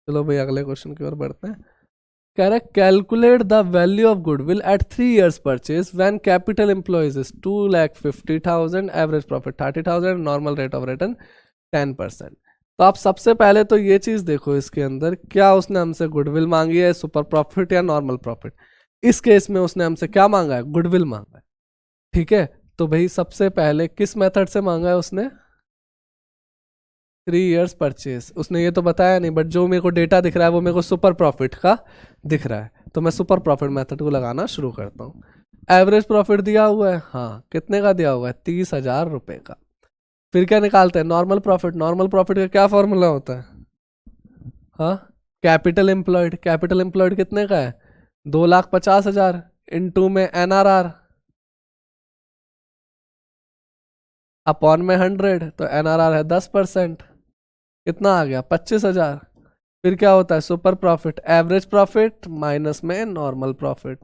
[SPEAKER 1] चलो भाई अगले क्वेश्चन की ओर बढ़ते हैं। कह रहा है calculate the value of goodwill at 3 years purchase when capital employed is 2,50,000, average profit 30,000, normal rate of return 10%। तो आप सबसे पहले तो ये चीज देखो इसके अंदर क्या उसने हमसे गुडविल मांगी है सुपर प्रॉफिट या नॉर्मल प्रॉफिट। इस केस में उसने हमसे क्या मांगा है गुडविल मांगा है। ठीक है, तो भाई सबसे पहले किस मेथड से मांगा है उसने 3 years परचेज। उसने ये तो बताया नहीं, बट जो मेरे को डेटा दिख रहा है वो मेरे को सुपर प्रॉफिट का दिख रहा है। तो मैं सुपर प्रॉफिट मेथड को लगाना शुरू करता हूँ। एवरेज प्रॉफिट दिया हुआ है, हाँ कितने का दिया हुआ है, 30,000 रुपये का। फिर क्या निकालते हैं, नॉर्मल प्रॉफिट। नॉर्मल प्रॉफिट का क्या फॉर्मूला होता है, हाँ कैपिटल एम्प्लॉयड। कैपिटल एम्प्लॉयड कितने का है, 2,50,000 इनटू में NRR अपॉन में 100, तो NRR है 10%, कितना आ गया 25,000। फिर क्या होता है super profit, average profit minus में नॉर्मल प्रॉफिट।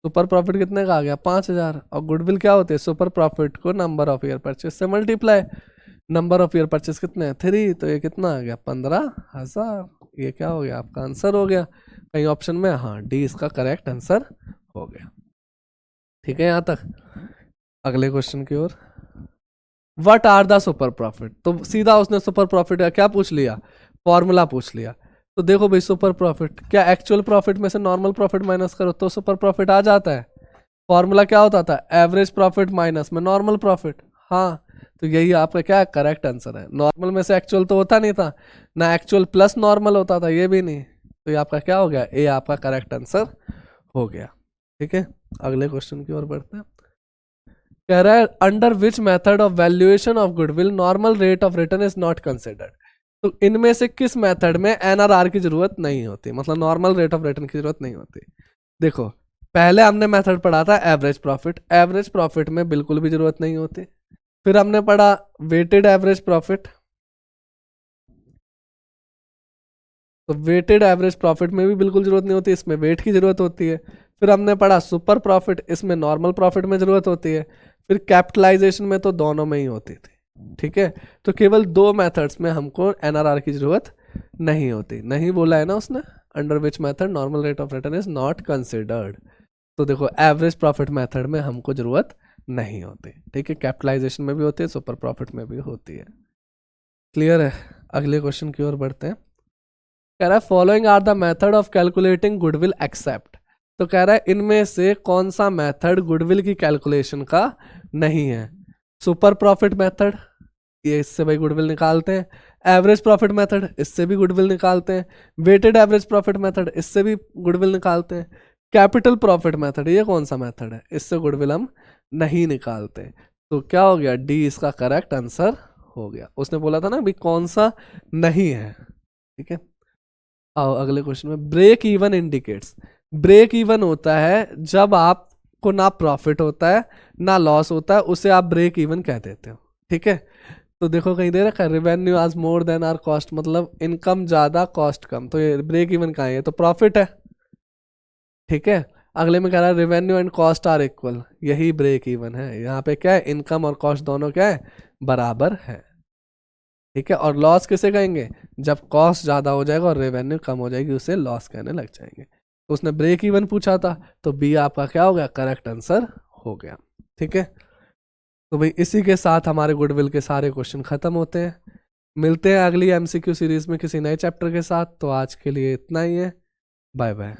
[SPEAKER 1] सुपर प्रॉफिट कितने का आ गया 5,000। और गुडविल क्या होती है, सुपर प्रॉफिट को नंबर ऑफ ईयर परचेज से multiply. Number of year purchase कितने हैं 3, तो ये कितना आ गया 15,000। ये क्या हो गया आपका आंसर हो गया। कहीं ऑप्शन में, हाँ डी इसका करेक्ट आंसर हो गया। ठीक है यहाँ तक। अगले क्वेश्चन की ओर, what are the super profit. तो सीधा उसने सुपर प्रॉफिट का क्या पूछ लिया, फॉर्मूला पूछ लिया। तो देखो भाई सुपर प्रॉफिट, क्या एक्चुअल प्रॉफिट में से नॉर्मल प्रॉफिट माइनस करो तो सुपर प्रॉफिट आ जाता है। फॉर्मूला क्या होता था, एवरेज प्रॉफिट माइनस में नॉर्मल प्रॉफिट। हाँ तो यही आपका क्या करेक्ट आंसर है। नॉर्मल में से एक्चुअल तो होता नहीं था ना, एक्चुअल प्लस नॉर्मल होता था, ये भी नहीं। तो ये आपका क्या हो गया, ए आपका करेक्ट आंसर हो गया। ठीक है, अगले क्वेश्चन की ओर बढ़ते हैं। कह रहा है under which method of valuation of goodwill normal rate of return is not considered. तो इनमें से किस मेथड में NRR की जरूरत नहीं होती, मतलब नॉर्मल रेट ऑफ रिटर्न की जरूरत नहीं होती। देखो पहले हमने मेथड पढ़ा था एवरेज प्रॉफिट, एवरेज प्रॉफिट में बिल्कुल भी जरूरत नहीं होती। फिर हमने पढ़ा वेटेड एवरेज प्रॉफिट, तो वेटेड एवरेज प्रॉफिट में भी बिल्कुल जरूरत नहीं होती, इसमें वेट की जरूरत होती है। फिर हमने पढ़ा सुपर प्रॉफिट, इसमें नॉर्मल प्रॉफिट में जरूरत होती है। फिर कैपिटलाइजेशन में तो दोनों में ही होती थी। ठीक है, तो केवल 2 मेथड्स में हमको NRR की जरूरत नहीं होती। नहीं बोला है ना उसने, under which method normal rate of return is not considered. तो देखो एवरेज प्रॉफिट मेथड में हमको जरूरत नहीं होती। ठीक है, कैपिटलाइजेशन में भी होती है, सुपर प्रॉफिट में भी होती है। क्लियर है। अगले क्वेश्चन की ओर बढ़ते हैं। कह रहा है following are the method of calculating goodwill except. तो कह रहा है इनमें से कौन सा मेथड गुडविल की कैलकुलेशन का नहीं है। सुपर प्रॉफिट मेथड, ये इससे भाई गुडविल निकालते हैं। एवरेज प्रॉफिट मेथड, इससे भी गुडविल निकालते हैं। वेटेड एवरेज प्रॉफिट मेथड, इससे भी गुडविल निकालते हैं। कैपिटल प्रॉफिट मेथड, ये कौन सा मेथड है, इससे गुडविल हम नहीं निकालते। तो क्या हो गया, डी इसका करेक्ट आंसर हो गया। उसने बोला था ना अभी कौन सा नहीं है। ठीक है, आओ अगले क्वेश्चन में। Break even indicates, break even होता है जब आपको ना प्रॉफिट होता है ना लॉस होता है, उसे आप ब्रेक इवन कह देते हो। ठीक है, तो देखो कहीं दे रखा है रेवेन्यू आज मोर देन आर कॉस्ट, मतलब इनकम ज्यादा कॉस्ट कम, तो ये ब्रेक इवन कहाँ है, ये तो प्रॉफिट है। ठीक है, अगले में कह रहा है revenue and cost are equal, यही ब्रेक इवन है। यहाँ पे क्या है, इनकम और कॉस्ट दोनों क्या है, बराबर है। ठीक है, और लॉस किसे कहेंगे, जब कॉस्ट ज़्यादा हो जाएगा और रेवेन्यू कम हो जाएगी उसे लॉस कहने लग जाएंगे। तो उसने ब्रेक इवन पूछा था, तो बी आपका क्या हो गया, करेक्ट आंसर हो गया। ठीक है, तो भाई इसी के साथ हमारे गुडविल के सारे क्वेश्चन खत्म होते हैं। मिलते हैं अगली MCQ सीरीज में किसी नए चैप्टर के साथ। तो आज के लिए इतना ही है, बाय बाय।